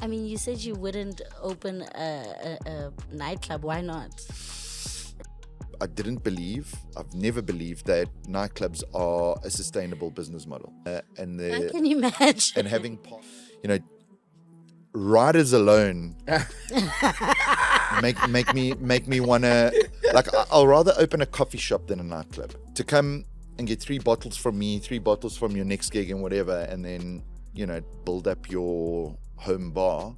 I mean, you said you wouldn't open a nightclub. Why not? I've never believed that nightclubs are a sustainable business model. I can imagine. And having, riders alone make me wanna, like, I'll rather open a coffee shop than a nightclub. To come and get 3 bottles from me, 3 bottles from your next gig and whatever, and then, build up your home bar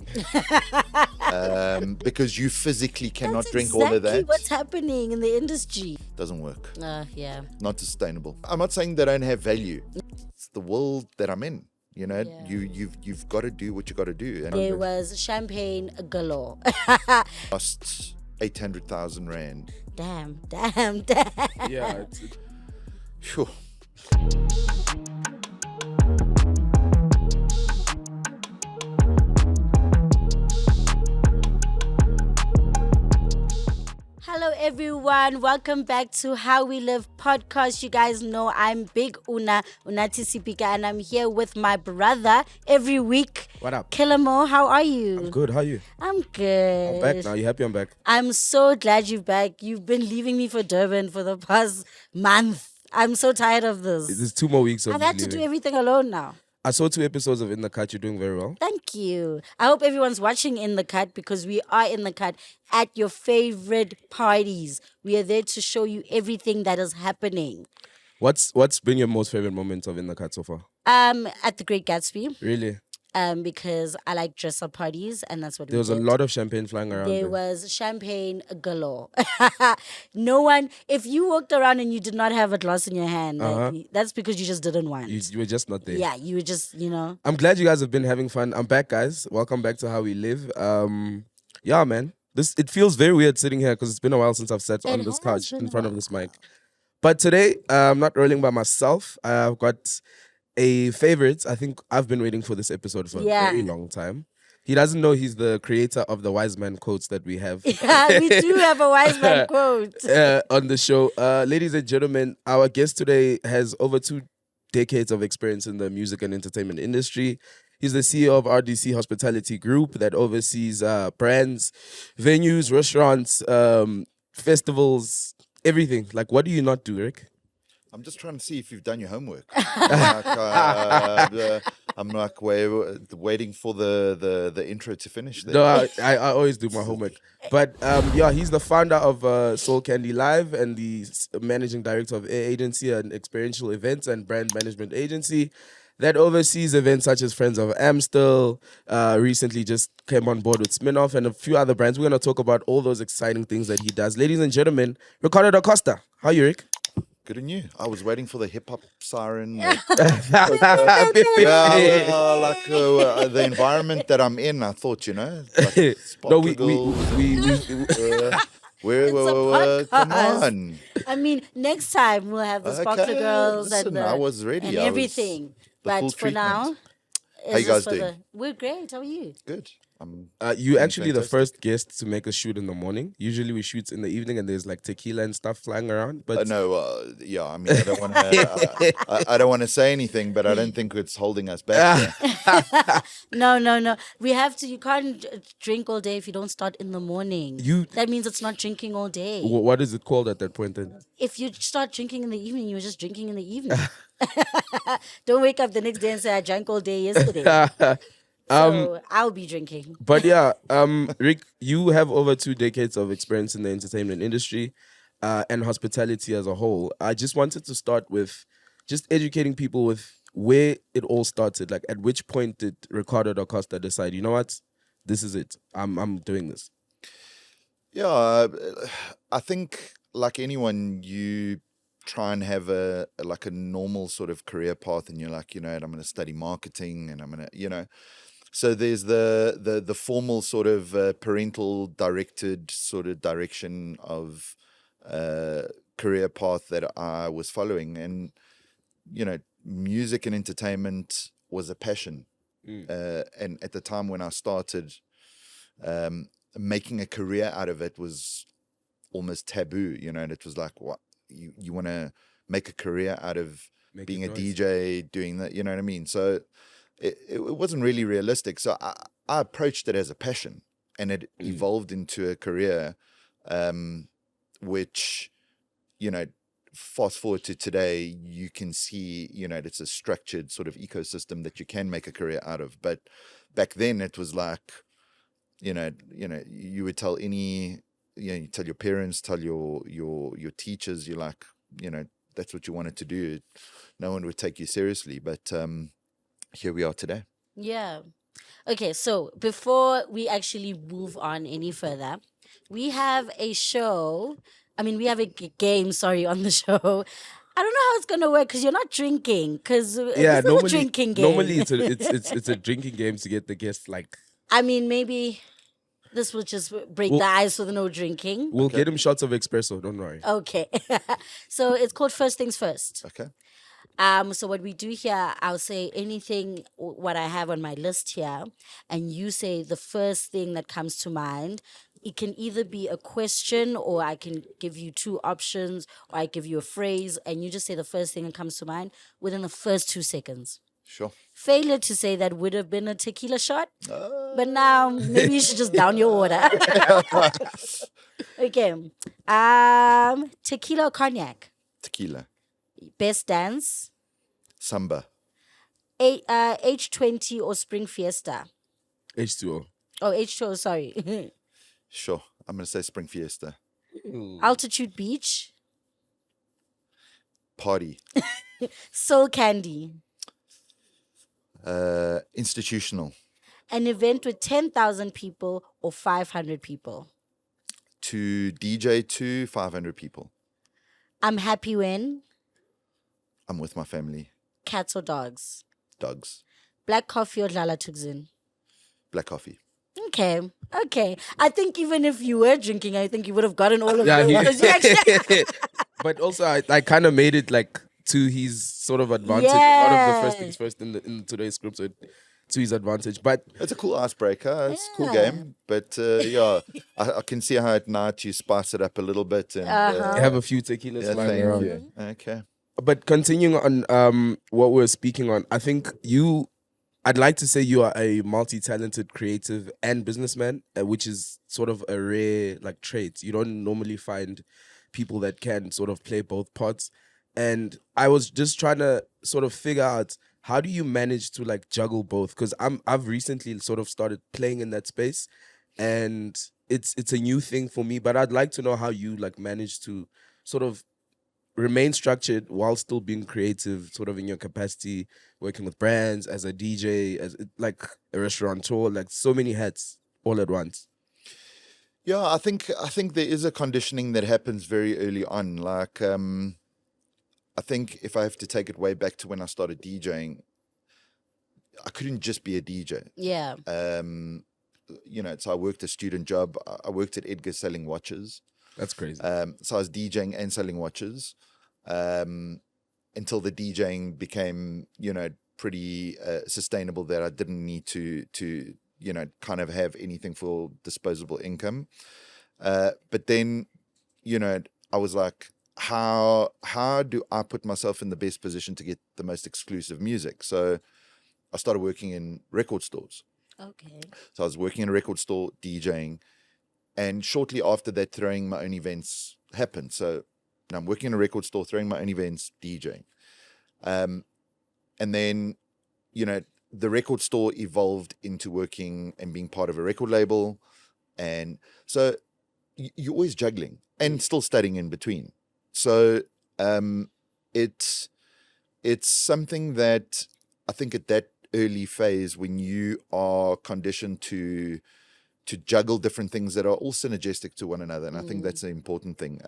because you physically cannot drink all of that. That's exactly what's happening in the industry. Doesn't work. Yeah. Not sustainable. I'm not saying they don't have value. It's the world that I'm in. You've got to do what you got to do. And there was champagne galore. Cost 800,000 rand. Damn. Yeah. Phew. Hello everyone, welcome back to How We Live podcast. You guys know I'm Big Unati Sipika, and I'm here with my brother every week. What up? Kilamo, how are you? I'm good. How are you? I'm good. I'm back now. You happy I'm back? I'm so glad you're back. You've been leaving me for Durban for the past month. I'm so tired of this. There's 2 more weeks of I've had to do everything alone now. I saw 2 episodes of In the Cut. You're doing very well. Thank you. I hope everyone's watching In the Cut, because we are in the cut at your favorite parties. We are there to show you everything that is happening. What's been your most favorite moment of In the Cut so far? At the Great Gatsby. Really? Because I like dress-up parties, and that's what There was a lot of champagne flying around. There was champagne galore. No one, if you walked around and you did not have a glass in your hand, that's because you just didn't want. You were just not there. Yeah, you were just, I'm glad you guys have been having fun. I'm back, guys. Welcome back to How We Live. Yeah, man. It feels very weird sitting here because it's been a while since I've sat on this couch in front of this mic. But today, I'm not rolling by myself. I've got a favorite. I think I've been waiting for this episode for a very long time. He doesn't know he's the creator of the wise man quotes that we have. Yeah, we do have a wise man quote on the show. Ladies and gentlemen, our guest today has over 2 decades of experience in the music and entertainment industry. He's the CEO of RDC Hospitality Group that oversees brands, venues, restaurants, festivals, everything. Like, what do you not do, Rick? I'm just trying to see if you've done your homework. I'm like waiting for the intro to finish there. No, I always do my homework. But he's the founder of Soul Candy Live and the managing director of Air Agency, an experiential events and brand management agency that oversees events such as Friends of Amstel, recently just came on board with Smirnoff and a few other brands. We're going to talk about all those exciting things that he does. Ladies and gentlemen, Ricardo Costa. How are you, Rick? Good on you. I was waiting for the hip-hop siren. Yeah. The environment that I'm in, I thought, like no, we come on. I mean, next time we'll have the Sparkler Girls listen, I was ready. and everything. But for now, how you guys doing? We're great. How are you? Good. You actually the first guest to make a shoot in the morning. Usually we shoot in the evening and there's like tequila and stuff flying around. But I mean, I don't want to. I don't want to say anything, but I don't think it's holding us back. No. We have to. You can't drink all day if you don't start in the morning. That means it's not drinking all day. What is it called at that point then? If you start drinking in the evening, you're just drinking in the evening. Don't wake up the next day and say I drank all day yesterday. So I'll be drinking. But yeah, Rick, you have over 2 decades of experience in the entertainment industry and hospitality as a whole. I just wanted to start with just educating people with where it all started. Like, at which point did Ricardo da Costa decide, you know what, this is it. I'm doing this. Yeah, I think like anyone, you try and have a normal sort of career path, and you're like, I'm going to study marketing, and I'm going to, So there's the formal sort of parental directed sort of direction of career path that I was following, and music and entertainment was a passion, and at the time when I started, making a career out of it was almost taboo, and it was like, what you want to make a career out of being a DJ, doing that, you know what I mean? So it wasn't really realistic. So I approached it as a passion, and it evolved into a career, which, you know, fast forward to today, you can see, you know, it's a structured sort of ecosystem that you can make a career out of. But back then it was like, you would tell you tell your parents, tell your teachers, you're like, you know, that's what you wanted to do. No one would take you seriously. But here we are today. Yeah. Okay, so before we actually move on any further, we have a show. I mean, we have a game, sorry, on the show. I don't know how it's gonna work because you're not drinking. Because Yeah, this is a drinking game. Normally, it's a drinking game to get the guests like. I mean, maybe this will just break the ice with no drinking. We'll get him shots of espresso. Don't worry. Okay, so it's called First Things First. Okay. So what we do here, I'll say anything what I have on my list here, and you say the first thing that comes to mind. It can either be a question, or I can give you two options, or I give you a phrase, and you just say the first thing that comes to mind within the first 2 seconds. Sure. Failure to say that would have been a tequila shot, but now maybe you should just down your order. Okay. Tequila or cognac? Tequila. Best dance? Samba. H20 or Spring Fiesta? H2O. Oh, H2O, sorry. Sure. I'm going to say Spring Fiesta. Altitude Beach? Party. Soul Candy? Institutional. An event with 10,000 people or 500 people? To DJ to 500 people. I'm happy when? I'm with my family. Cats or dogs? Dogs. Black coffee or Dlala Tugzin? Black coffee. Okay. I think even if you were drinking, I think you would have gotten all of them. Yeah, Because you actually... But also, I kind of made it like to his sort of advantage. A lot of the first things first in today's script, so to his advantage. But it's a cool icebreaker. It's a cool game. But yeah, I can see how at night you spice it up a little bit. And have a few tequilas lying thank around. you. Okay. But continuing on what we're speaking on, I think I'd like to say you are a multi-talented creative and businessman, which is sort of a rare like trait. You don't normally find people that can sort of play both parts. And I was just trying to sort of figure out, how do you manage to like juggle both? Because I've recently sort of started playing in that space, and it's a new thing for me. But I'd like to know how you like manage to sort of remain structured while still being creative, sort of in your capacity, working with brands, as a DJ, as like a restaurateur, like so many hats all at once. Yeah, I think there is a conditioning that happens very early on. Like, I think if I have to take it way back to when I started DJing, I couldn't just be a DJ. Yeah. So I worked a student job. I worked at Edgar selling watches. That's crazy. So I was DJing and selling watches until the DJing became, pretty sustainable, that I didn't need to kind of have anything for disposable income. But then, I was like, how do I put myself in the best position to get the most exclusive music? So I started working in record stores. Okay. So I was working in a record store, DJing, and shortly after that, throwing my own events happened. So now I'm working in a record store, throwing my own events, DJing. And then, the record store evolved into working and being part of a record label. And so you're always juggling and still studying in between. So it's something that I think at that early phase, when you are conditioned to juggle different things that are all synergistic to one another, and I think that's an important thing.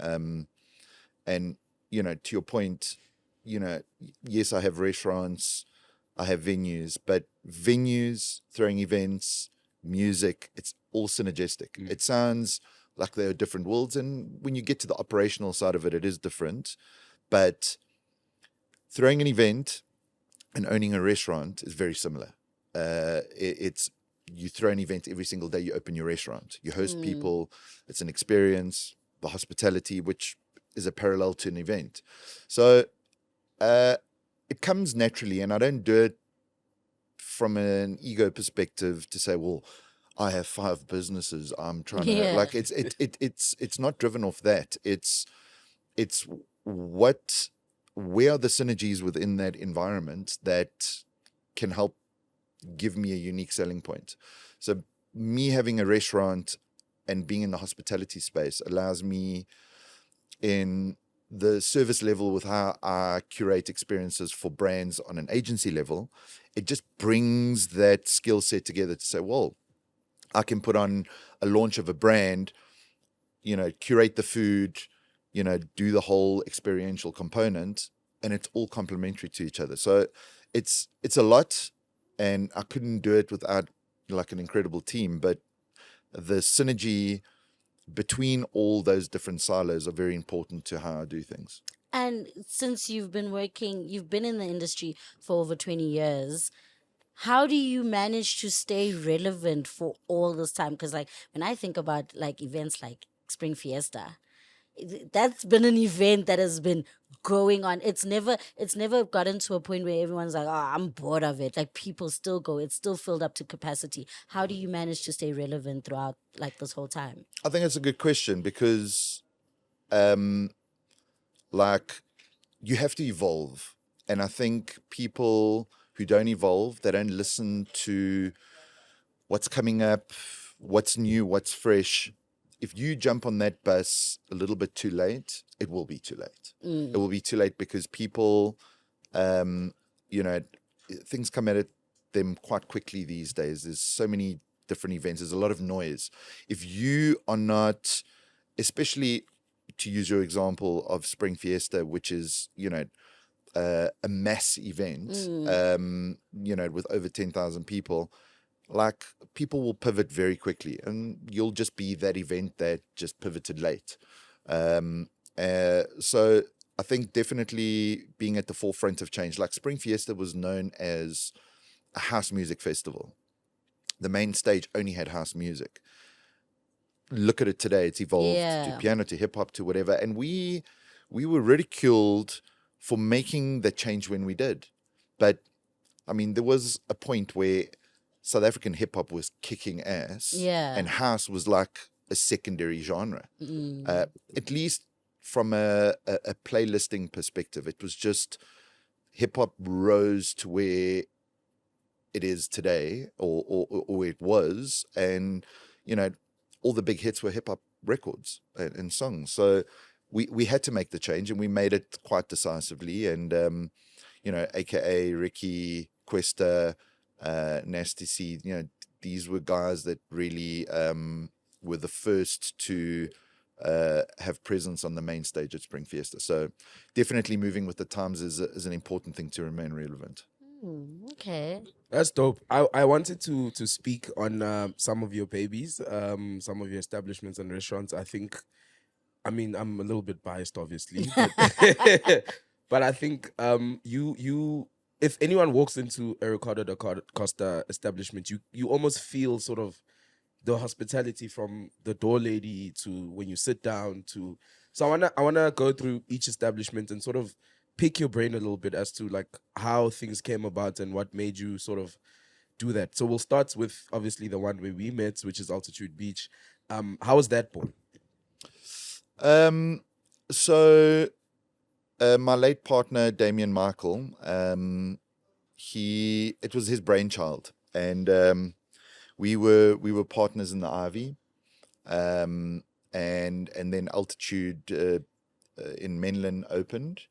And to your point, yes, I have restaurants, I have venues, but venues, throwing events, music, it's all synergistic. It sounds like they're different worlds, and when you get to the operational side of it, it is different. But throwing an event and owning a restaurant is very similar. It's you throw an event every single day, you open your restaurant, you host people, it's an experience, the hospitality, which is a parallel to an event. So it comes naturally, and I don't do it from an ego perspective to say, well, I have 5 businesses. I'm trying to Yeah. like it's not driven off that. It's where are the synergies within that environment that can help give me a unique selling point. So me having a restaurant and being in the hospitality space allows me in the service level with how I curate experiences for brands on an agency level. It just brings that skill set together to say, well, I can put on a launch of a brand, curate the food, do the whole experiential component, and it's all complementary to each other. So it's a lot, and I couldn't do it without like an incredible team. But the synergy between all those different silos are very important to how I do things. And since you've been in the industry for over 20 years, how do you manage to stay relevant for all this time? Because like when I think about like events like Spring Fiesta, that's been an event that has been going on. It's never gotten to a point where everyone's like, oh, I'm bored of it. Like people still go. It's still filled up to capacity. How do you manage to stay relevant throughout like this whole time? I think it's a good question because, like, you have to evolve. And I think people who don't evolve, they don't listen to what's coming up, what's new, what's fresh. If you jump on that bus a little bit too late, it will be too late. It will be too late because people, things come at them quite quickly these days. There's so many different events. There's a lot of noise. If you are not, especially to use your example of Spring Fiesta, which is, a mass event, with over 10,000 people, like people will pivot very quickly and you'll just be that event that just pivoted late. So I think definitely being at the forefront of change, like Spring Fiesta was known as a house music festival. The main stage only had house music. Look at it today. It's evolved to piano, to hip hop, to whatever. And we were ridiculed for making the change when we did. But I mean, there was a point where South African hip hop was kicking ass, and house was like a secondary genre. At least from a playlisting perspective, it was just hip hop rose to where it is today, or it was, and all the big hits were hip hop records and songs. So we had to make the change, and we made it quite decisively. And AKA Ricky, Costa, Nasty C, these were guys that really were the first to have presence on the main stage at Spring Fiesta. So definitely moving with the times is an important thing to remain relevant. Okay. That's dope. I wanted to speak on some of your babies, some of your establishments and restaurants. I mean, I'm a little bit biased, obviously, but, but I think you if anyone walks into a Ricardo da Costa establishment, you almost feel sort of the hospitality from the door lady to when you sit down to. So I wanna go through each establishment and sort of pick your brain a little bit as to like how things came about and what made you sort of do that. So we'll start with obviously the one where we met, which is Altitude Beach. How was that born? So my late partner, Damien Michael, it was his brainchild, and we were partners in the Ivy, and then Altitude in Menlyn opened,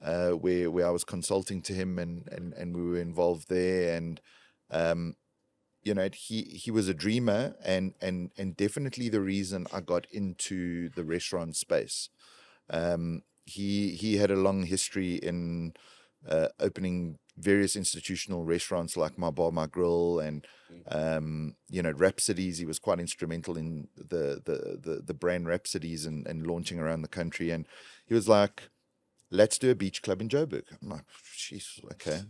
where I was consulting to him, and we were involved there, and he was a dreamer, and definitely the reason I got into the restaurant space. He had a long history in opening various institutional restaurants like My Bar, My Grill, and Rhapsodies. He was quite instrumental in the brand Rhapsodies and launching around the country. And he was like, "Let's do a beach club in Joburg." I'm like, "Jeez, okay."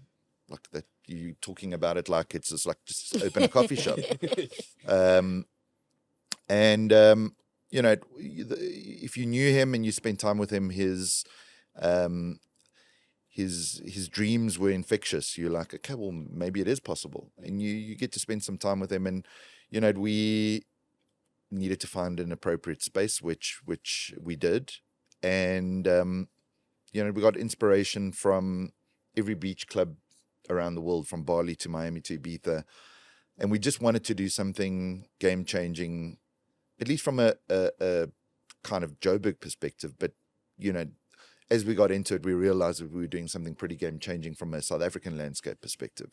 Like that, you talking about it like it's just open a coffee shop. If you knew him and you spent time with him, his dreams were infectious. You're like, okay, well, maybe it is possible, and you get to spend some time with him. And we needed to find an appropriate space, which we did, and we got inspiration from every beach club around the world, from Bali to Miami to Ibiza, and we just wanted to do something game changing, at least from a kind of Joburg perspective. But as we got into it, we realized that we were doing something pretty game changing from a South African landscape perspective.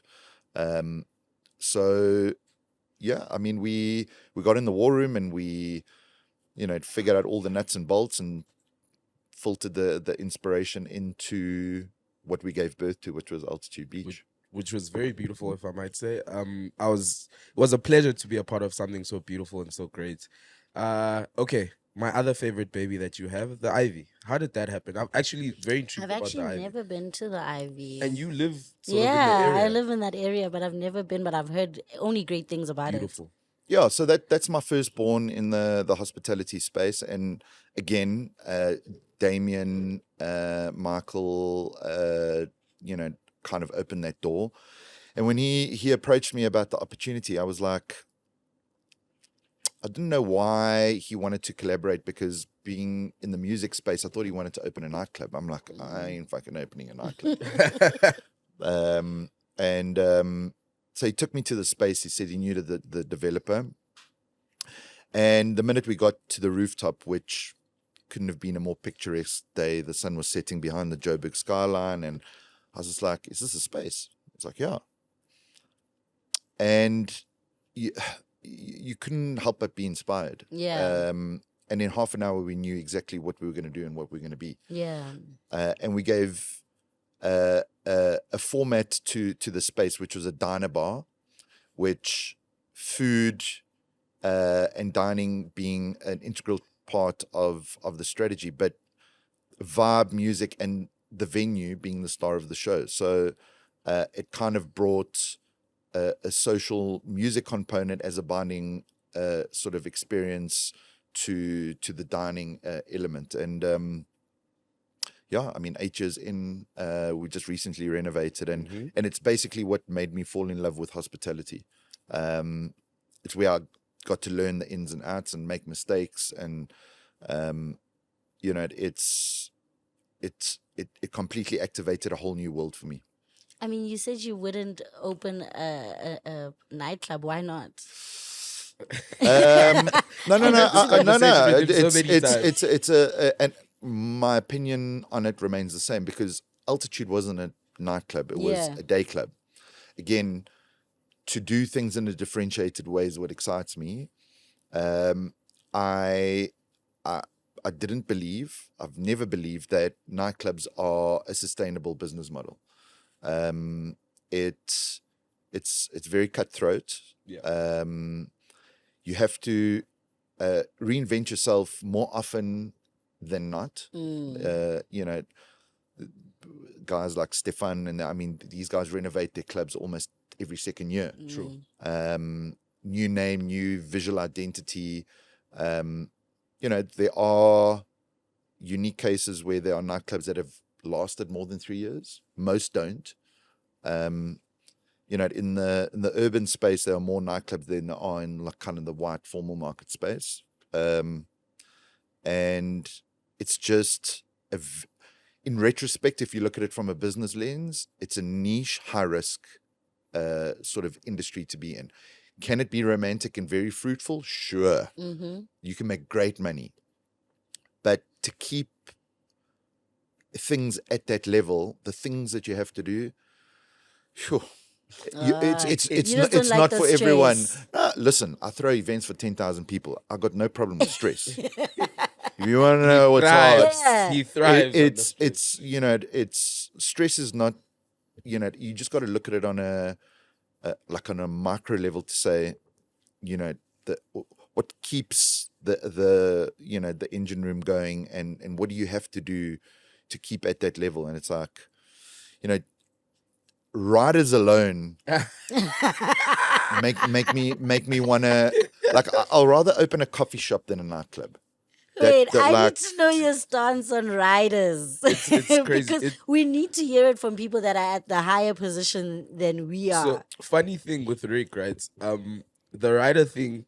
So yeah, I mean, we got in the war room and we figured out all the nuts and bolts and filtered the inspiration into what we gave birth to, which was Altitude Beach. Which was very beautiful, if I might say. It was a pleasure to be a part of something so beautiful and so great. Okay, my other favorite baby that you have, the Ivy. How did that happen? I'm actually very intrigued I've about the actually Ivy. never been to the Ivy. And you live sort of in the Yeah, area. I live in that area, but I've never been. But I've heard only great things about Beautiful. Yeah, so that's my firstborn in the hospitality space. And again, Damien, Michael, kind of opened that door. And when he approached me about the opportunity, I was like, I didn't know why he wanted to collaborate, because being in the music space, I thought he wanted to open a nightclub. I'm like, I ain't fucking opening a nightclub. So he took me to the space. He said he knew the developer. And the minute we got to the rooftop, which couldn't have been a more picturesque day, the sun was setting behind the Joburg skyline. And I was just like, is this a space? It's like, yeah. And you couldn't help but be inspired. Yeah. And in half an hour, we knew exactly what we were going to do and what we were going to be. Yeah. And we gave a format to the space, which was a diner bar, which food and dining being an integral part of the strategy, but vibe, music, and the venue being the star of the show. So it kind of brought a social music component as a binding sort of experience to the dining element. And yeah, I mean, 8 years in, we just recently renovated, and it's basically what made me fall in love with hospitality. It's where I got to learn the ins and outs and make mistakes, and it completely activated a whole new world for me. I mean, you said you wouldn't open a nightclub. Why not? No. So many times. And my opinion on it remains the same, because Altitude wasn't a nightclub; it was a day club. Again, to do things in a differentiated way is what excites me. I didn't believe, I've never believed that nightclubs are a sustainable business model. It's very cutthroat. Yeah. You have to reinvent yourself more often than not. Guys like Stefan, and I mean, these guys renovate their clubs almost every second year. True. New name, new visual identity. There are unique cases where there are nightclubs that have lasted more than 3 years. Most don't. In the urban space, there are more nightclubs than there are in like kind of the white formal market space. And it's just in retrospect, if you look at it from a business lens, it's a niche, high risk sort of industry to be in. Can it be romantic and very fruitful? Sure. You can make great money. But to keep things at that level, the things that you have to do, it's not for everyone. Listen, I throw events for 10,000 people. I got no problem with stress. If you want to know what's hard, He thrives. it's stress is not. You just got to look at it on a micro level to say, what keeps the engine room going, and what do you have to do to keep at that level? And it's like, riders alone make me wanna, like, I'll rather open a coffee shop than a nightclub. Wait, that I like need to know your stance on riders. It's crazy. Because we need to hear it from people that are at the higher position than we are. So funny thing with Rick, right? The rider thing.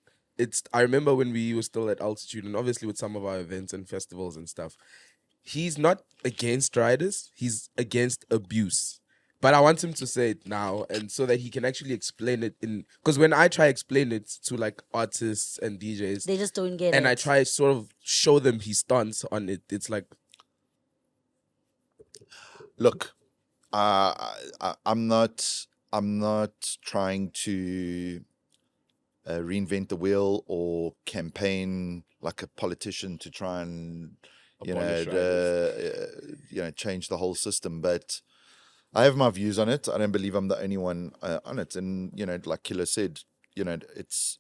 I remember when we were still at altitude, and obviously with some of our events and festivals and stuff. He's not against riders. He's against abuse. But I want him to say it now, and so that he can actually explain it because when I try explain it to like artists and DJs, They just don't get and it. I try sort of show them his stance on it, it's like, look, I'm not trying to reinvent the wheel or campaign like a politician to try and Abolish change the whole system. But I have my views on it. I don't believe I'm the only one on it. And like Killer said, it's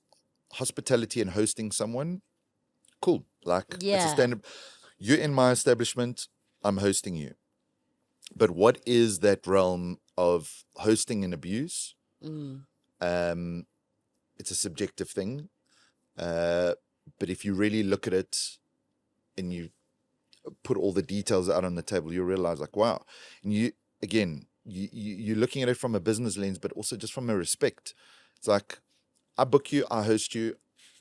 hospitality and hosting someone. Cool, like it's a Yeah. standard. You're in my establishment. I'm hosting you. But what is that realm of hosting and abuse? It's a subjective thing. But if you really look at it and you put all the details out on the table, you realize like, wow. And you're looking at it from a business lens, but also just from a respect. It's like, I book you, I host you,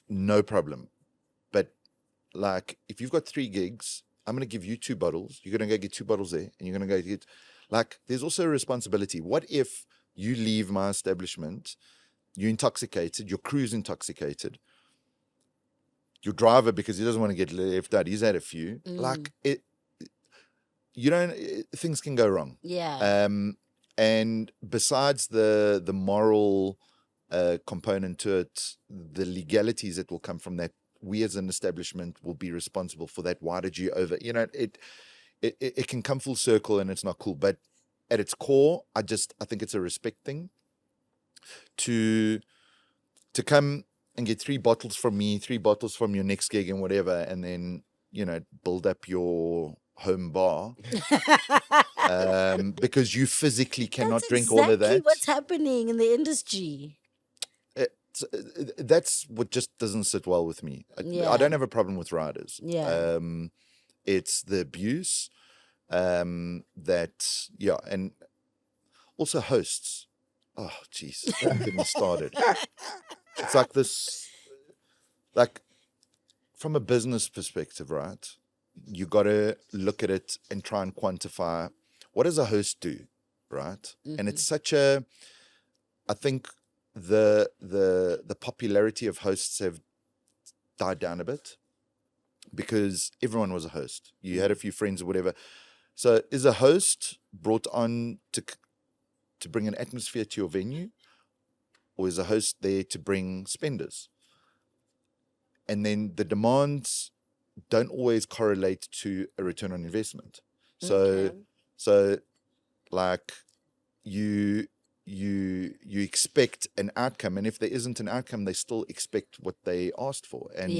no problem. But like, if you've got 3 gigs, I'm going to give you 2 bottles. You're going to go get 2 bottles there, and you're going to go get, like, there's also a responsibility. What if you leave my establishment, you're intoxicated, your crew's intoxicated, your driver, because he doesn't want to get left out, he's had a few. Like, things can go wrong. Yeah. And besides the moral component to it, the legalities that will come from that, we as an establishment will be responsible for that. Why did you it can come full circle, and it's not cool. But at its core, I think it's a respect thing to come and get 3 bottles from me, 3 bottles from your next gig and whatever, and then build up your home bar because you physically cannot That's drink all of exactly that. what's happening in the industry. That's what just doesn't sit well with me. Yeah. I don't have a problem with riders. Yeah. It's the abuse and also hosts. Oh, jeez, don't get me started. It's like this, like from a business perspective, right? You got to look at it and try and quantify what does a host do, right? And it's such a, I think the popularity of hosts have died down a bit because everyone was a host. You had a few friends or whatever. So is a host brought on to bring an atmosphere to your venue, or is a host there to bring spenders? And then the demands don't always correlate to a return on investment. So like you expect an outcome, and if there isn't an outcome, they still expect what they asked for. And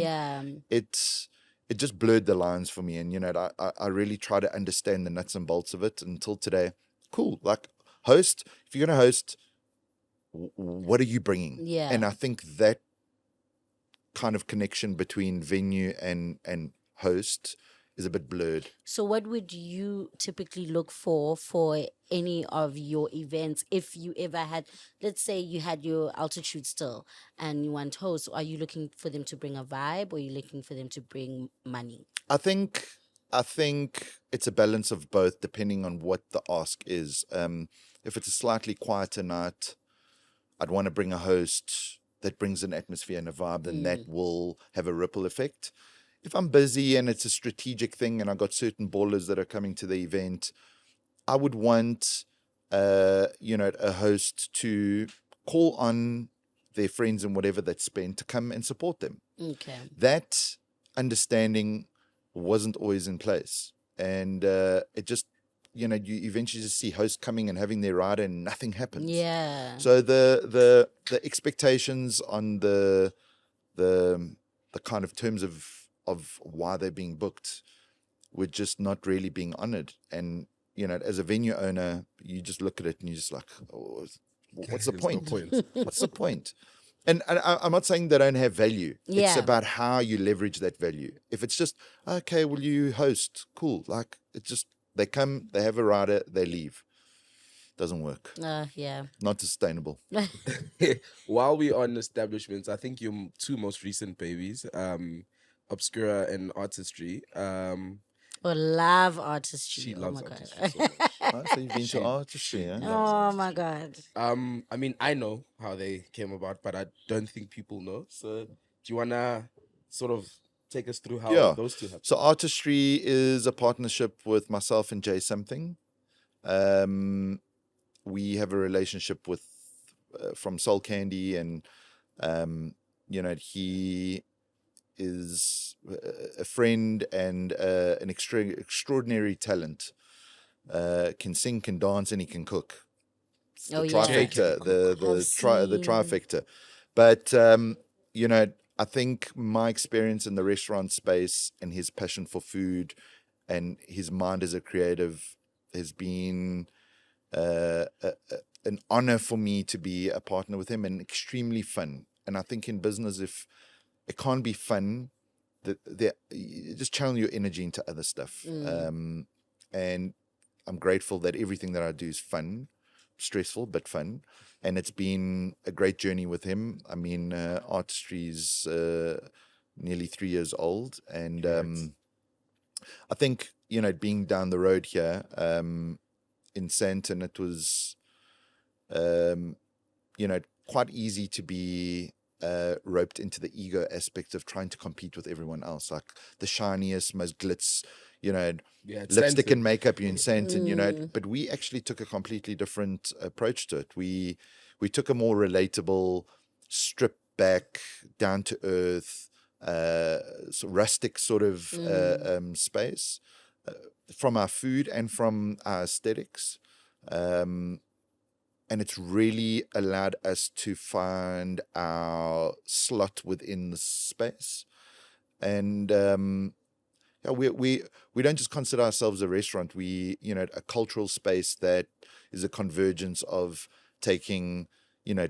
it just blurred the lines for me. And I really try to understand the nuts and bolts of it until today. Cool, like host. If you're gonna host, what are you bringing? Yeah. And I think that kind of connection between venue and host is a bit blurred. So what would you typically look for any of your events if you ever had, let's say you had your altitude still and you want hosts, are you looking for them to bring a vibe, or are you looking for them to bring money? I think it's a balance of both depending on what the ask is. If it's a slightly quieter night, I'd want to bring a host that brings an atmosphere and a vibe, then that will have a ripple effect. If I'm busy and it's a strategic thing and I've got certain ballers that are coming to the event, I would want a host to call on their friends and whatever that's spent to come and support them. Okay. That understanding wasn't always in place. And it just, you eventually just see hosts coming and having their rider and nothing happens. Yeah. So the expectations on the kind of terms of why they're being booked were just not really being honored. And as a venue owner, you just look at it and you're just like, oh, what's the point? What's the point? And I'm not saying they don't have value. It's Yeah. about how you leverage that value. If it's just, okay, will you host? Cool. Like, it's just, they come, they have a rider, they leave. Doesn't work. Yeah. Not sustainable. While we're on establishments, I think your two most recent babies, Obscura and Artistry, Oh, love artistry. she Oh loves my god. artistry so much. Oh, so you've been to artistry, huh? Oh my god. I mean, I know how they came about, but I don't think people know. So, do you wanna sort of take us through how Yeah. those two happened? So artistry is a partnership with myself and Jay Something. We have a relationship with from Soul Candy, and he is a friend and an extraordinary talent. Can sing, can dance, and he can cook. It's the Oh, yeah. trifecta, I've the seen. trifecta. But I think my experience in the restaurant space and his passion for food and his mind as a creative has been an honor for me to be a partner with him, and extremely fun. And I think in business, if it can't be fun, you just channel your energy into other stuff. And I'm grateful that everything that I do is fun, stressful, but fun. And it's been a great journey with him. I mean, artistry's nearly 3 years old. And I think, being down the road here in Sandton, it was, quite easy to be roped into the ego aspect of trying to compete with everyone else. Like the shiniest, most glitz, It's lipstick Sandton. and makeup, you're in Sandton, but we actually took a completely different approach to it. We took a more relatable, stripped back, down to earth, rustic sort of space from our food and from our aesthetics. And it's really allowed us to find our slot within the space. And we don't just consider ourselves a restaurant. We, a cultural space that is a convergence of taking,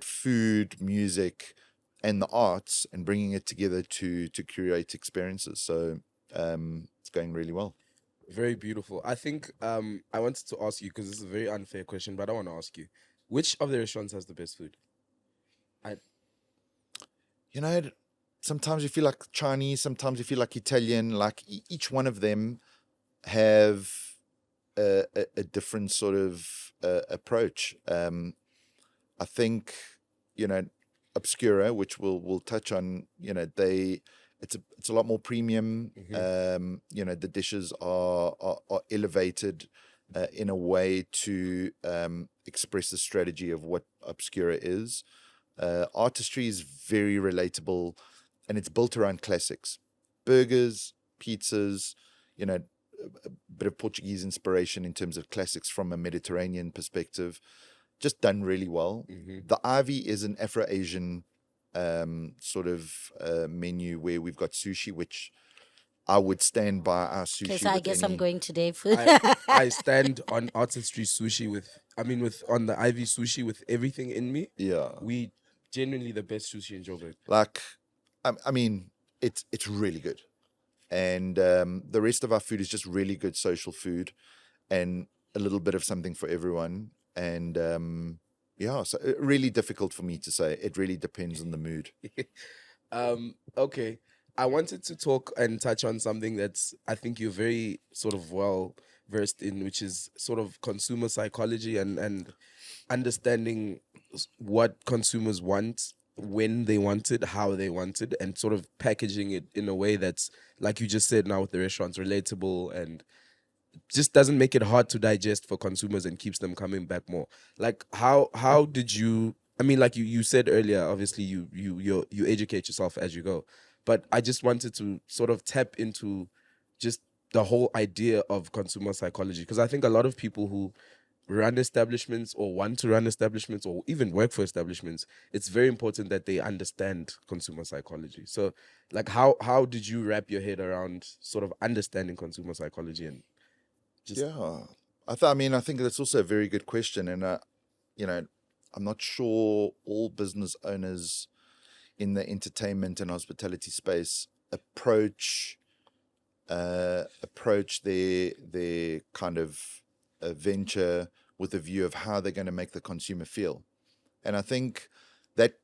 food, music, and the arts and bringing it together to create experiences. So it's going really well. Very beautiful. I think I wanted to ask you, because this is a very unfair question, but I want to ask you, which of the restaurants has the best food? Sometimes you feel like Chinese, sometimes you feel like Italian. Like each one of them have a different sort of approach. I think, Obscura, which we'll touch on, it's a lot more premium. The dishes are elevated in a way to express the strategy of what Obscura is. Artistry is very relatable, and it's built around classics: burgers, pizzas, a bit of Portuguese inspiration in terms of classics from a Mediterranean perspective, just done really well. The Ivy is an Afro-Asian sort of menu where we've got sushi, which I would stand by our sushi. Okay, so I guess I'm going today for I stand on Artistry sushi on the Ivy sushi with everything in me. Yeah. We genuinely the best sushi in Joburg. Like, I mean, it's really good. And the rest of our food is just really good social food and a little bit of something for everyone. And so really difficult for me to say. It really depends on the mood. Okay. I wanted to talk and touch on something that's, I think you're very sort of well versed in, which is sort of consumer psychology and understanding what consumers want, when they want it, how they want it, and sort of packaging it in a way that's, like you just said now with the restaurants, relatable and just doesn't make it hard to digest for consumers and keeps them coming back more. Like how did you, I mean, like you said earlier, obviously you educate yourself as you go. But I just wanted to sort of tap into just the whole idea of consumer psychology, because I think a lot of people who run establishments or want to run establishments or even work for establishments, it's very important that they understand consumer psychology. So like how did you wrap your head around sort of understanding consumer psychology? And just I think that's also a very good question. And, I'm not sure all business owners in the entertainment and hospitality space approach their kind of venture with a view of how they're going to make the consumer feel. And I think that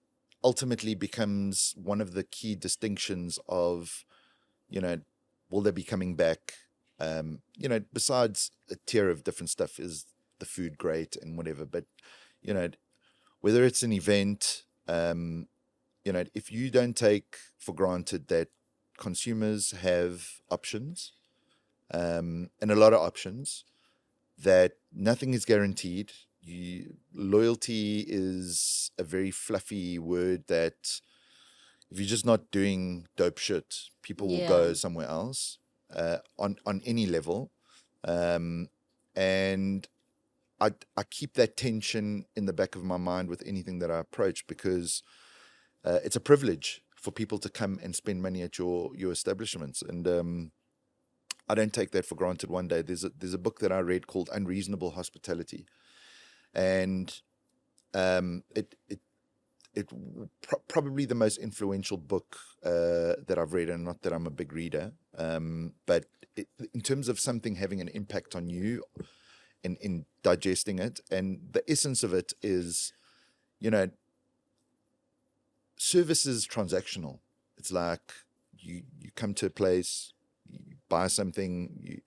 ultimately becomes one of the key distinctions of, will they be coming back? Besides a tier of different stuff, is the food great and whatever, but, whether it's an event, if you don't take for granted that consumers have options, and a lot of options, that nothing is guaranteed. Loyalty is a very fluffy word that if you're just not doing dope shit, people will go somewhere else on any level. And I keep that tension in the back of my mind with anything that I approach, because it's a privilege for people to come and spend money at your establishments. And I don't take that for granted one day. There's a book that I read called Unreasonable Hospitality. And probably the most influential book that I've read, and not that I'm a big reader, but in terms of something having an impact on you in digesting it, and the essence of it is, service is transactional. It's like you come to a place, you buy something, you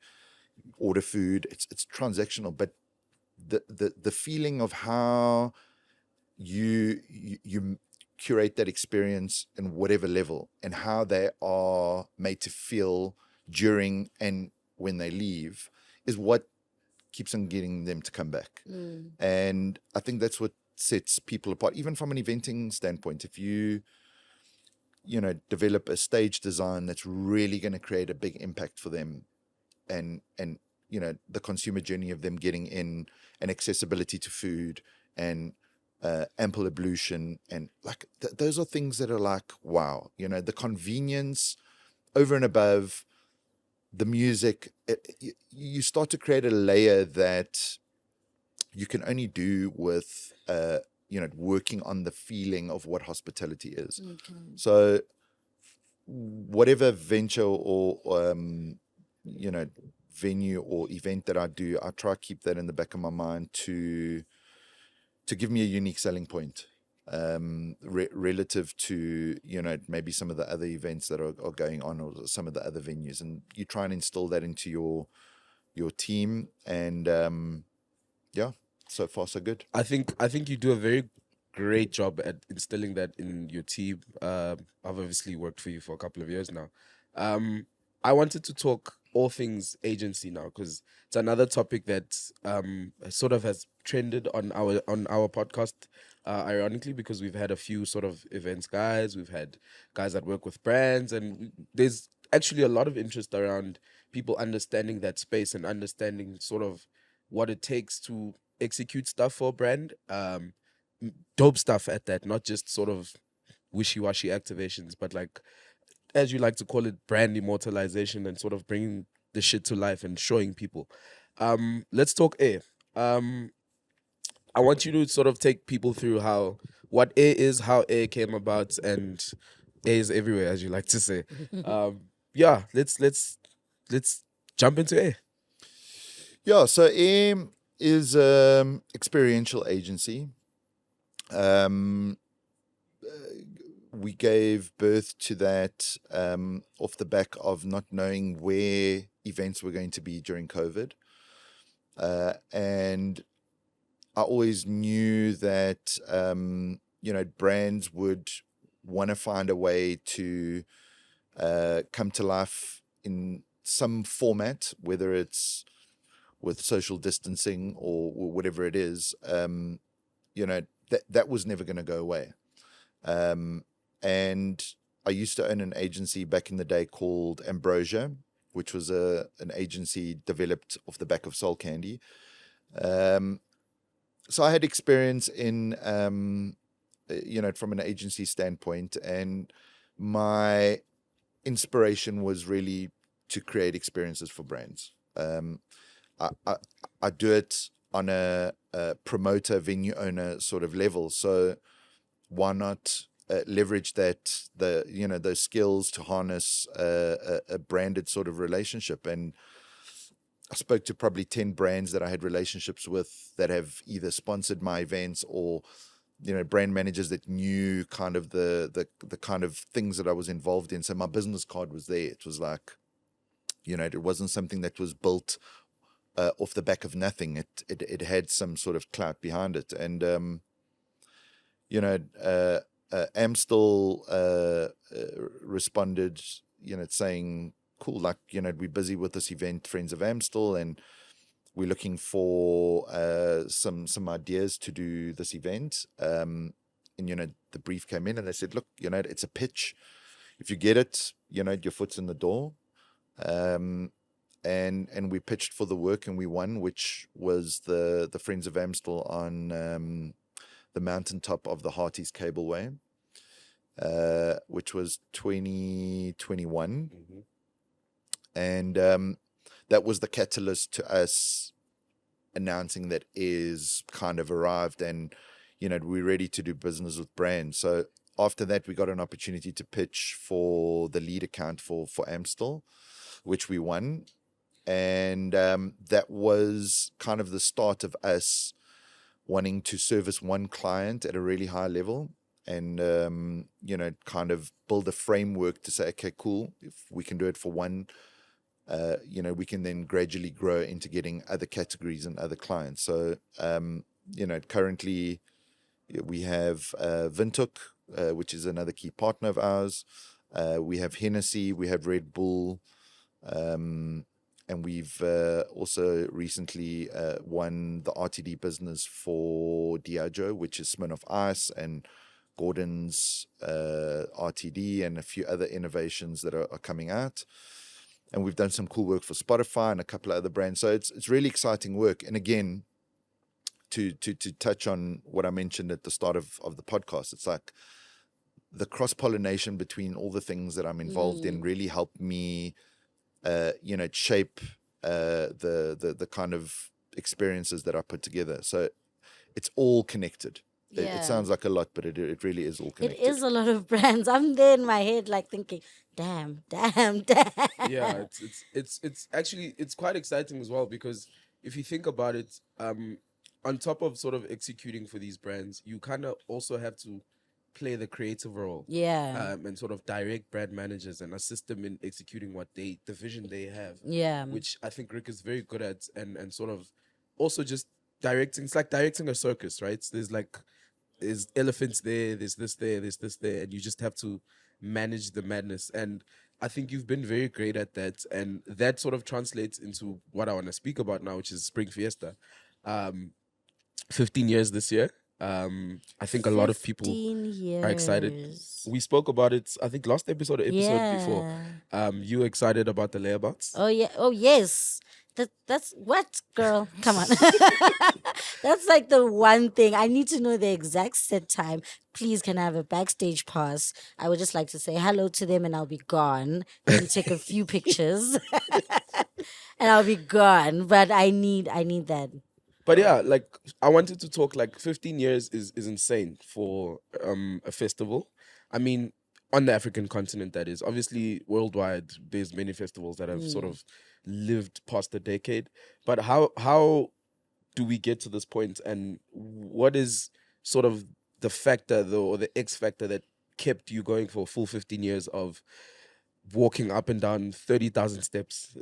order food. It's transactional, but the feeling of how you curate that experience in whatever level, and how they are made to feel during and when they leave, is what keeps on getting them to come back. And I think that's what sets people apart, even from an eventing standpoint. If you develop a stage design that's really going to create a big impact for them, and the consumer journey of them getting in, and accessibility to food, and ample ablution, and like those are things that are like, wow, the convenience over and above the music, you start to create a layer that you can only do with working on the feeling of what hospitality is. Okay. So whatever venture or venue or event that I do, I try to keep that in the back of my mind to give me a unique selling point, relative to maybe some of the other events that are going on, or some of the other venues, and you try and instill that into your team. And so far so good. I think you do a very great job at instilling that in your team. I've obviously worked for you for a couple of years now. I wanted to talk all things agency now, because it's another topic that sort of has trended on our podcast, ironically, because we've had a few sort of events guys, we've had guys that work with brands, and there's actually a lot of interest around people understanding that space and understanding sort of what it takes to execute stuff for a brand, dope stuff at that, not just sort of wishy-washy activations, but like, as you like to call it, brand immortalization, and sort of bringing the shit to life and showing people. Let's talk air. I want you to sort of take people through what air is, how air came about, and air is everywhere, as you like to say. Let's jump into air. Yeah, so air is experiential agency. We gave birth to that off the back of not knowing where events were going to be during COVID. And I always knew that, brands would want to find a way to come to life in some format, whether it's with social distancing or whatever it is. That was never going to go away. And I used to own an agency back in the day called Ambrosia, which was an agency developed off the back of Soul Candy. So I had experience in, from an agency standpoint, and my inspiration was really to create experiences for brands. I do it on a promoter, venue owner sort of level. So why not leverage those skills to harness a branded sort of relationship. And I spoke to probably 10 brands that I had relationships with that have either sponsored my events or, brand managers that knew kind of the kind of things that I was involved in. So my business card was there. It was like, it wasn't something that was built off the back of nothing. It had some sort of clout behind it. And, Amstel responded, saying, cool, like, we're busy with this event, Friends of Amstel, and we're looking for some ideas to do this event. And, the brief came in and they said, look, it's a pitch. If you get it, your foot's in the door. And we pitched for the work and we won, which was the Friends of Amstel on the mountaintop of the Hearties Cableway, which was 2021. Mm-hmm. And that was the catalyst to us announcing that is kind of arrived and, we're ready to do business with brands. So after that, we got an opportunity to pitch for the lead account for Amstel, which we won. And that was kind of the start of us wanting to service one client at a really high level and, kind of build a framework to say, okay, cool, if we can do it for one, we can then gradually grow into getting other categories and other clients. So, currently we have Vintook, which is another key partner of ours. We have Hennessy, we have Red Bull, and we've also recently won the RTD business for Diageo, which is Smirnoff Ice, and Gordon's RTD, and a few other innovations that are coming out. And we've done some cool work for Spotify and a couple of other brands. So it's really exciting work. And again, to touch on what I mentioned at the start of the podcast, it's like the cross-pollination between all the things that I'm involved in really helped me shape the kind of experiences that I put together. So it's all connected. Yeah. It sounds like a lot, but it really is all connected. It is a lot of brands. I'm there in my head, like thinking, damn. Yeah, it's actually it's quite exciting as well, because if you think about it, on top of sort of executing for these brands, you kind of also have to play the creative role. Yeah. And sort of direct brand managers and assist them in executing the vision they have. Yeah. Which I think Rick is very good at, and sort of also just directing. It's like directing a circus, right? There's elephants there, there's this there, and you just have to manage the madness. And I think you've been very great at that, and that sort of translates into what I want to speak about now, which is Spring Fiesta. 15 years this year. I think a lot of people 15 years. are excited. We spoke about it, I think, last episode or episode before. You were excited about the layabouts? Oh yeah. Oh yes. That's what, girl? Come on. That's like the one thing. I need to know the exact set time. Please, can I have a backstage pass? I would just like to say hello to them and I'll be gone. And take a few pictures. And I'll be gone. But I need that. But yeah, like I wanted to talk, like 15 years is insane for a festival. I mean, on the African continent, that is. Obviously, worldwide, there's many festivals that have sort of lived past a decade. But how do we get to this point, and what is sort of the factor, though, or the X factor that kept you going for a full 15 years of walking up and down 30,000 steps?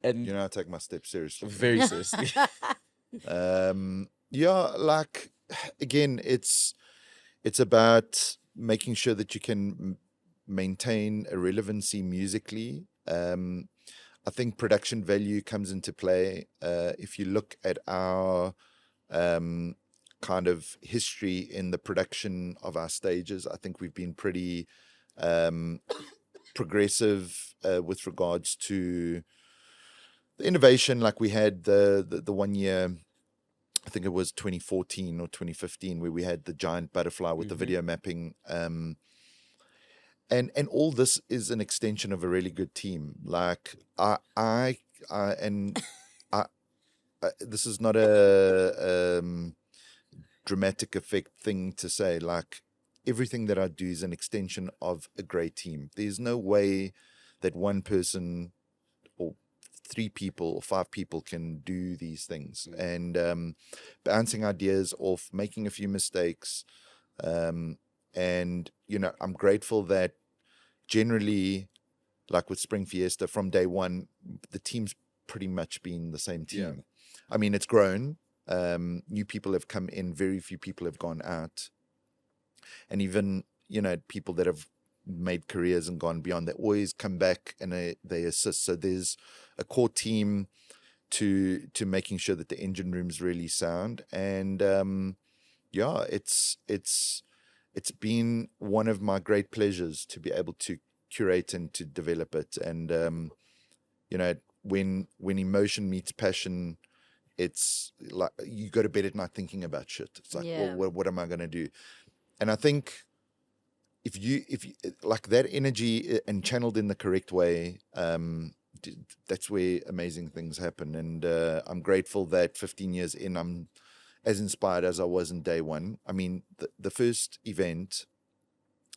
And I take my steps seriously. Very seriously. Like, again, it's about making sure that you can maintain a relevancy musically. I think production value comes into play. If you look at our kind of history in the production of our stages, I think we've been pretty progressive with regards to the innovation. Like we had the 1 year, I think it was 2014 or 2015, where we had the giant butterfly with the video mapping. And all this is an extension of a really good team. Like this is not a dramatic effect thing to say. Like everything that I do is an extension of a great team. There's no way that one person or 3 people or 5 people can do these things. And bouncing ideas off, making a few mistakes. And, I'm grateful that generally, like with Spring Fiesta, from day one, the team's pretty much been the same team. Yeah. I mean, it's grown. New people have come in. Very few people have gone out. And even, people that have made careers and gone beyond, they always come back and they assist. So there's a core team to making sure that the engine room's really sound. And it's been one of my great pleasures to be able to curate and to develop it. And when emotion meets passion, it's like you go to bed at night thinking about shit. It's like, well, what am I going to do? And I think if you like that energy and channeled in the correct way, that's where amazing things happen. And I'm grateful that 15 years in, I'm as inspired as I was in day one. I mean, the first event,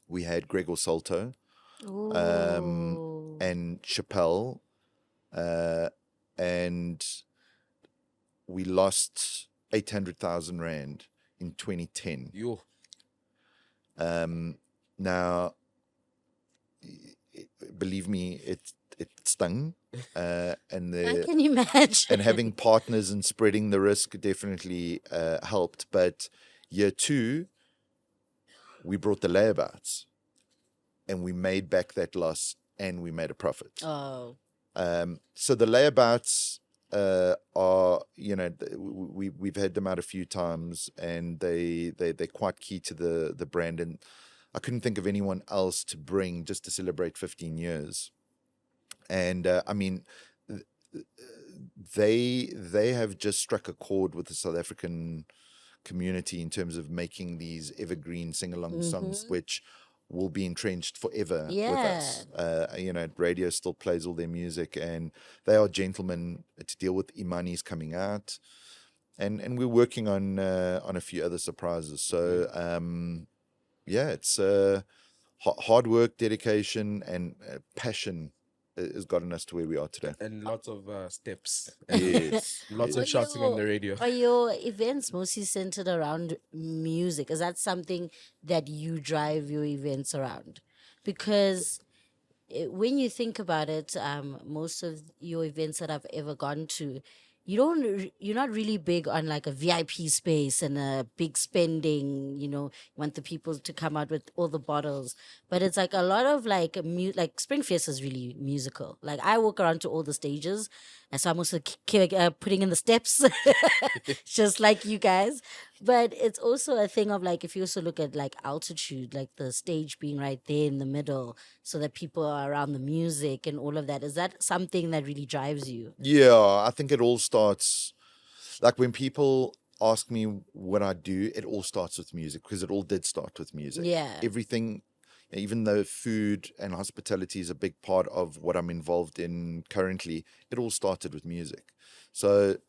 we had Gregor Salto and Chappelle, and we lost 800,000 Rand in 2010. Yo. Now, believe me, it stung. And I can imagine. and having partners and spreading the risk definitely helped. But year 2, we brought the layabouts, and we made back that loss, and we made a profit. Oh. So the layabouts are, we've had them out a few times, and they're quite key to the brand. And I couldn't think of anyone else to bring just to celebrate 15 years. And I mean, they have just struck a chord with the South African community in terms of making these evergreen sing-along songs, which will be entrenched forever with us. Radio still plays all their music, and they are gentlemen to deal with. Imani's coming out, and we're working on a few other surprises. So it's hard work, dedication, and passion has gotten us to where we are today. And lots of steps. Yes. Lots of shouting on the radio. Are your events mostly centered around music? Is that something that you drive your events around? Because when you think about it, most of your events that I've ever gone to, you're not really big on like a VIP space and a big spending, you want the people to come out with all the bottles. But it's like a lot of like Spring Fiesta is really musical. Like I walk around to all the stages, and so I'm also putting in the steps, just like you guys. But it's also a thing of like, if you also look at like altitude, like the stage being right there in the middle, so that people are around the music and all of that. Is that something that really drives you? Yeah, I think it all starts, like when people ask me what I do, it all starts with music, because it all did start with music. Yeah. Everything, even though food and hospitality is a big part of what I'm involved in currently, it all started with music. So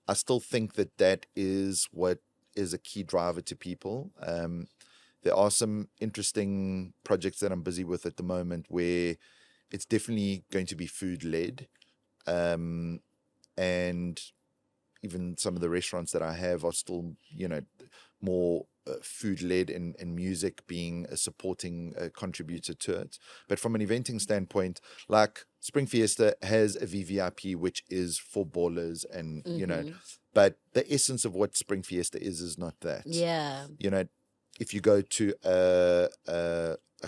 I still think that is what is a key driver to people. There are some interesting projects that I'm busy with at the moment where it's definitely going to be food led. And even some of the restaurants that I have are still, more food led, and music being a supporting contributor to it. But from an eventing standpoint, like Spring Fiesta has a VVIP, which is for ballers, and but the essence of what Spring Fiesta is not that. Yeah. If you go to a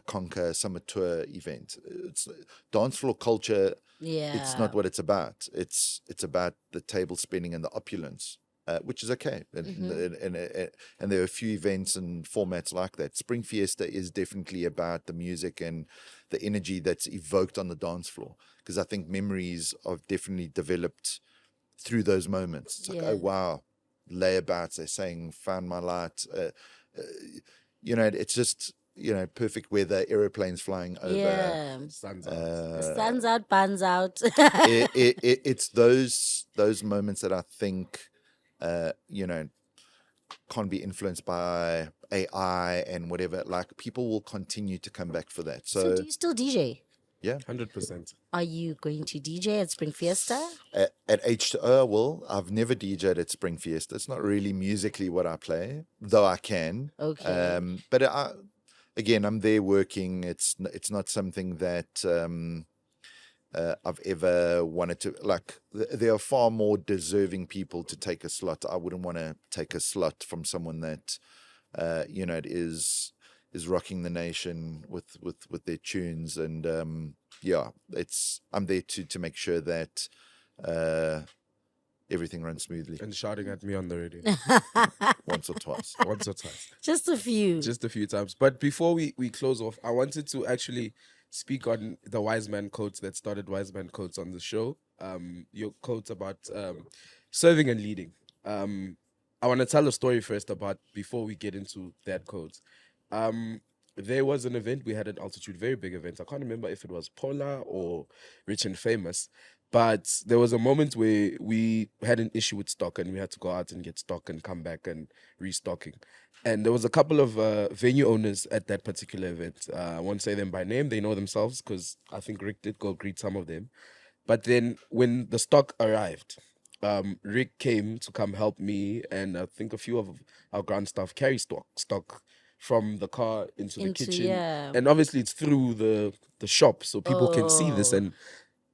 Conquer Summer Tour event, it's dance floor culture. Yeah. It's not what it's about. It's about the table spinning and the opulence, which is okay. And there are a few events and formats like that. Spring Fiesta is definitely about the music and the energy that's evoked on the dance floor, because I think memories are definitely developed through those moments. It's like, oh wow, layabouts, they're saying found my light. It's just, perfect weather, aeroplanes flying over. Yeah. Sun's out. Sun's out, buns out. It's those moments that I think, can't be influenced by AI and whatever, like people will continue to come back for that. So So do you still DJ? yeah, 100%. Are you going to DJ at Spring Fiesta? at H2O, well, I've never DJed at Spring Fiesta. It's not really musically what I play, though I can. Okay. But again, I'm there working. It's not something that I've ever wanted to, like, there are far more deserving people to take a slot. I wouldn't want to take a slot from someone that, is rocking the nation with their tunes. And I'm there to make sure that everything runs smoothly. And shouting at me on the radio. Once or twice. Once or twice. Just a few. Just a few times. But before we close off, I wanted to actually speak on the Wise Man quotes that started Wise Man quotes on the show. Your quotes about serving and leading. I want to tell a story first about, before we get into that quote. There was an event we had at Altitude, very big event. I can't remember if it was Polar or Rich and Famous, but there was a moment where we had an issue with stock and we had to go out and get stock and come back and restocking. And there was a couple of venue owners at that particular event. I won't say them by name. They know themselves because I think Rick did go greet some of them. But then when the stock arrived, Rick came to come help me and I think a few of our ground staff carry stock from the car into the kitchen. Yeah. And obviously it's through the shop so people can see this. Oh. And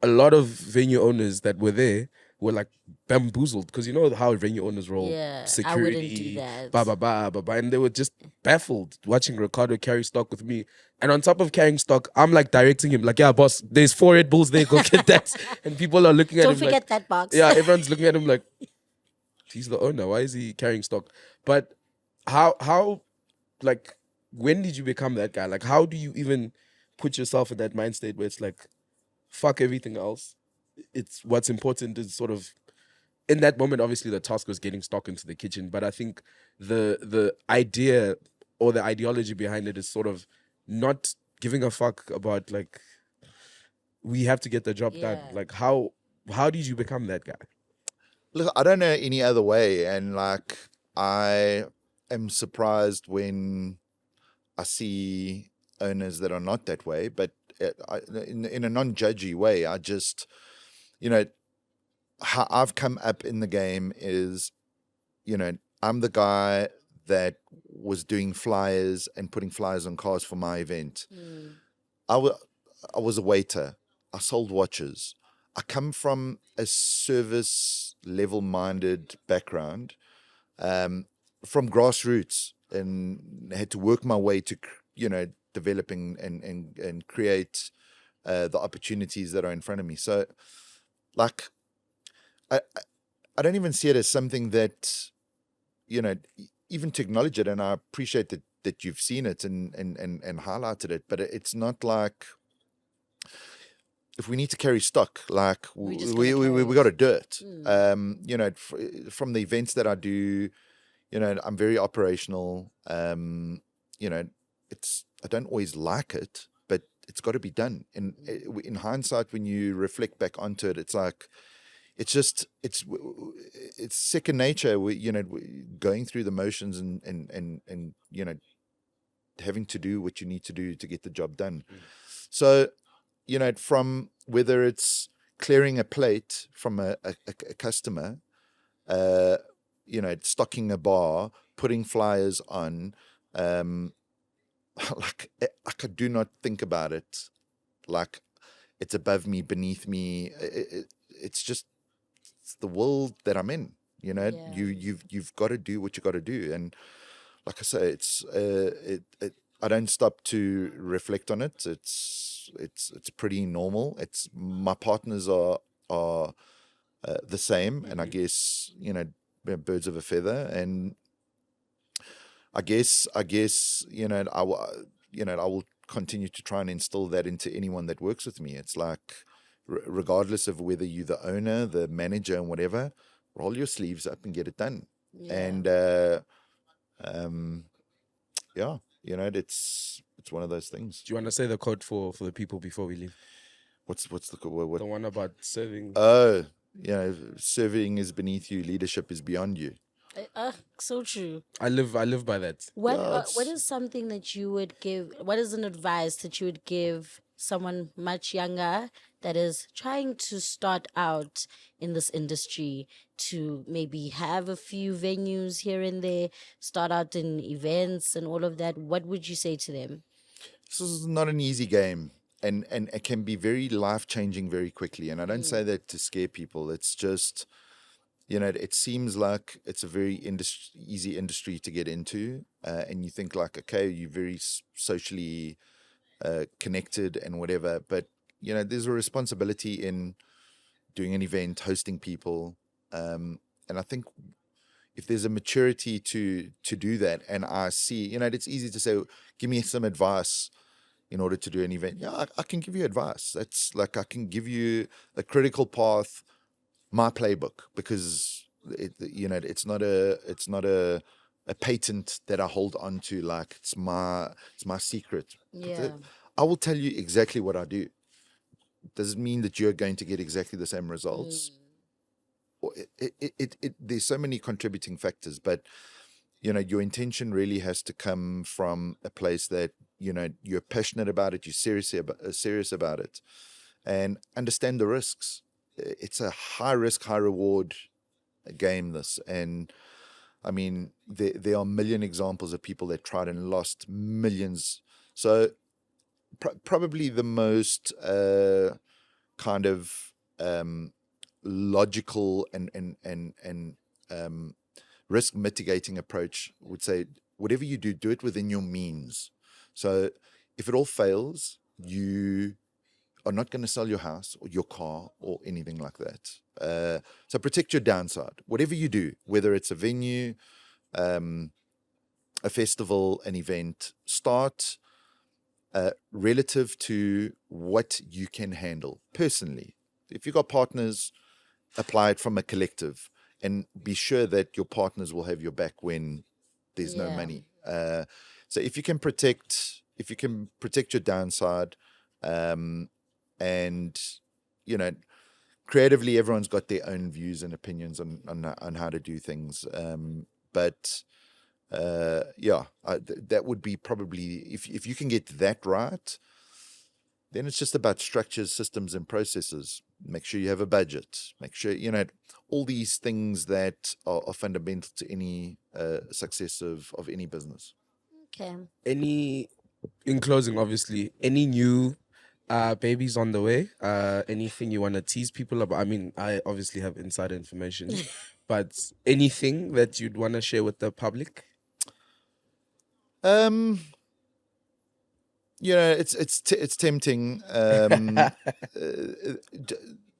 a lot of venue owners that were there were like bamboozled because you know how venue owners roll. Yeah, Security, I wouldn't do that. ba, and they were just baffled watching Ricardo carry stock with me. And on top of carrying stock, I'm like directing him, like, yeah, boss, there's 4 Red Bulls there, go get that. And people are looking at Don't him forget like, that box. yeah, everyone's looking at him like, he's the owner. Why is he carrying stock? But how, like, when did you become that guy? Like, how do you even put yourself in that mind state where it's like, fuck everything else? It's what's important is sort of, in that moment, obviously the task was getting stock into the kitchen. But I think the idea or the ideology behind it is sort of not giving a fuck about, like, we have to get the job done. Yeah. Like, how did you become that guy? Look, I don't know any other way. And like, I am surprised when I see owners that are not that way, but in a non-judgy way, I just, how I've come up in the game is, I'm the guy that was doing flyers and putting flyers on cars for my event. I was a waiter. I sold watches. I come from a service level-minded background, from grassroots, and had to work my way to, developing and create the opportunities that are in front of me. So, like, I don't even see it as something that, even to acknowledge it, and I appreciate that you've seen it and highlighted it, but it's not like, if we need to carry stock, like, we got to do it. From the events that I do, I'm very operational. I don't always like it, but it's got to be done. And in hindsight, when you reflect back onto it, it's like, it's second nature. Going through the motions and having to do what you need to do to get the job done. So, from whether it's clearing a plate from a customer, stocking a bar, putting flyers on, like, I do not think about it like it's above me, beneath me. It's just, it's the world that I'm in. Yeah. You've got to do what you got to do, and like I say, it's I don't stop to reflect on it. It's pretty normal. It's, my partners are the same, and I guess birds of a feather, and I guess I will continue to try and instill that into anyone that works with me. It's like, regardless of whether you're the owner, the manager, and whatever, roll your sleeves up and get it done. Yeah. And it's one of those things. Do you want to say the code for the people before we leave? What's the what? The one about serving. Serving is beneath you, leadership is beyond you. So true. I live by that. What is something that you would give? What is an advice that you would give someone much younger that is trying to start out in this industry to maybe have a few venues here and there, start out in events and all of that? What would you say to them? This is not an easy game, and it can be very life changing very quickly. And I don't say that to scare people. It's just, it seems like it's a very easy industry to get into, and you think like, okay, you're very socially connected and whatever, but there's a responsibility in doing an event, hosting people, and I think if there's a maturity to do that, and I see, it's easy to say, give me some advice in order to do an event. Yeah, I can give you advice. That's like, I can give you a critical path, my playbook, because it's not a patent that I hold on to, like it's my secret. Yeah. I will tell you exactly what I do. Does it mean that you're going to get exactly the same results? Or there's so many contributing factors, but your intention really has to come from a place that you're passionate about it, you're serious about it, and understand the risks. It's a high risk, high reward game, this. And I mean, there are a million examples of people that tried and lost millions. So probably the most kind of logical and risk mitigating approach would say, whatever you do, do it within your means. So if it all fails, you are not going to sell your house or your car or anything like that. So protect your downside. Whatever you do, whether it's a venue, a festival, an event, start relative to what you can handle personally. If you've got partners, apply it from a collective, and be sure that your partners will have your back when there's no money. So if you can protect your downside, and creatively, everyone's got their own views and opinions on how to do things. But that would be probably, if you can get that right, then it's just about structures, systems, and processes. Make sure you have a budget. Make sure all these things that are fundamental to any success of any business. Okay. In closing, obviously, any new babies on the way? Anything you want to tease people about? I mean, I obviously have insider information, but anything that you'd want to share with the public? It's tempting.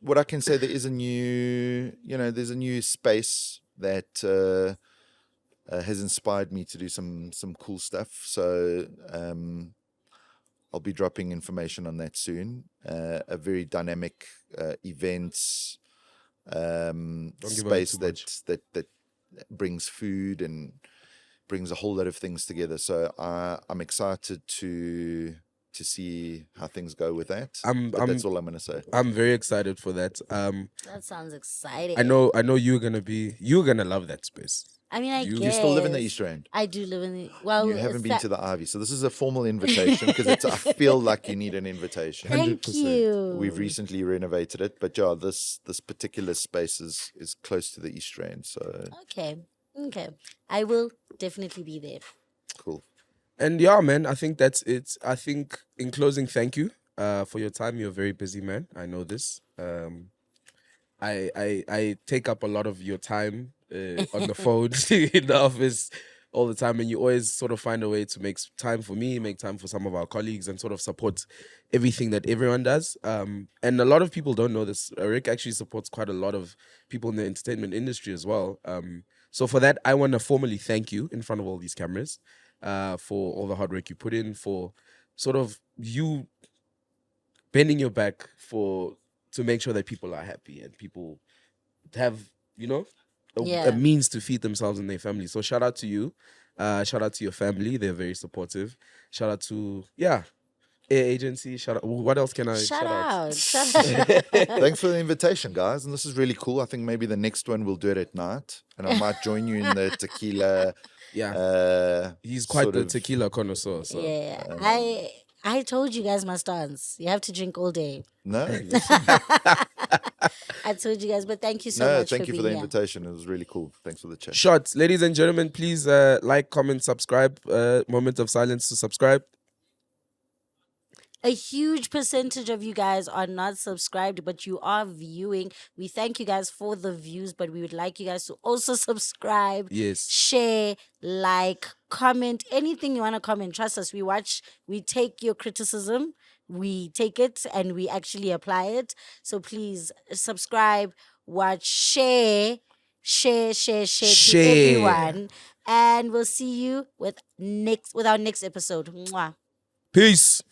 What I can say, there's a new space that has inspired me to do some cool stuff. So I'll be dropping information on that soon. A very dynamic events space that brings food and brings a whole lot of things together. So I'm excited to see how things go with that. That's all I'm going to say. I'm very excited for that. That sounds exciting. I know you're gonna love that space. I mean, I guess. You still live in the East Rand? I do live in the... Well, you haven't been to the Ivy, so this is a formal invitation, because I feel like you need an invitation. Thank 100%. you. We've recently renovated it, but yeah, this particular space is close to the East Rand, so... Okay. I will definitely be there. Cool. And yeah, man, I think that's it. I think in closing, thank you for your time. You're a very busy man. I know this. I take up a lot of your time on the phone in the office all the time, and you always sort of find a way to make time for me, make time for some of our colleagues, and sort of support everything that everyone does. And a lot of people don't know this. Rick actually supports quite a lot of people in the entertainment industry as well. So for that, I want to formally thank you in front of all these cameras for all the hard work you put in, for sort of you bending your back to make sure that people are happy and people have, a means to feed themselves and their family. So shout out to you. Shout out to your family. They're very supportive. Shout out to, Air agency. Shout out. What else can I Shout shout out? out. Shout out. Thanks for the invitation, guys. And this is really cool. I think maybe the next one we'll do it at night. And I might join you in the tequila. Yeah. He's quite sort the of- tequila connoisseur. So. Yeah. I told you guys my stance. You have to drink all day. No, I told you guys, but thank you so no, much thank for you for being the here. invitation. It was really cool. Thanks for the chat. Shots. Ladies and gentlemen, please like, comment, subscribe. Moment of silence to subscribe. A huge percentage of you guys are not subscribed, but you are viewing. We thank you guys for the views, but we would like you guys to also subscribe, Yes. share, like, comment, anything you want to comment. Trust us, we take your criticism, we take it and we actually apply it. So please subscribe, watch, share to Share. everyone. And we'll see you with our next episode. Mwah. Peace.